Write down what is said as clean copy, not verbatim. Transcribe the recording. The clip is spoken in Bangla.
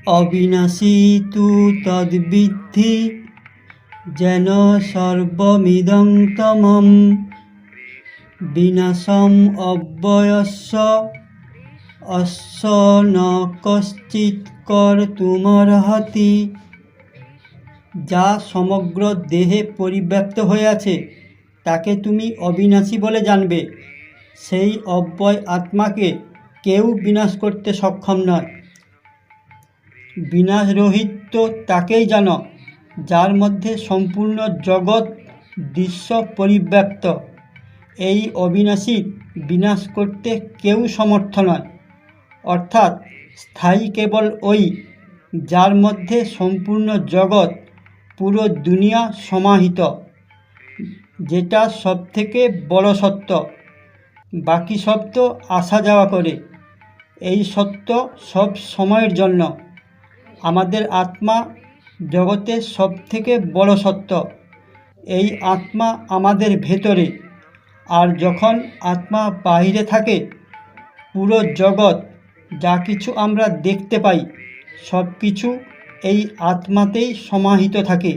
অবিনাশী তু তদ্বিদ্ধি যেন সর্বমিদং তমম বিনাশম অব্যয়স্য অস্য ন কশ্চিৎ কর্তুমর্হতি। যা সমগ্র দেহে পরিব্যাপ্ত হয়ে আছে তাকে তুমি অবিনাশী বলে জানবে। সেই অব্যয় আত্মাকে কেউ বিনাশ করতে সক্ষম নয়। বিনাশরহিত তাকেই জানো যার মধ্যে সম্পূর্ণ জগৎ দৃশ্য পরিব্যাপ্ত। এই অবিনাশী বিনাশ করতে কেউ সমর্থ নয়। অর্থাৎ স্থায়ী কেবল ওই যার মধ্যে সম্পূর্ণ জগৎ পুরো দুনিয়া সমাহিত, যেটা সবথেকে বড় সত্য। বাকি সব তো আসা যাওয়া করে। এই সত্য সব সময়ের জন্য। আমাদের আত্মা জগতের সবথেকে বড় সত্য। এই আত্মা আমাদের ভেতরে, আর যখন আত্মা বাইরে থাকে পুরো জগৎ যা কিছু আমরা দেখতে পাই সব কিছু এই আত্মাতেই সমাহিত থাকে।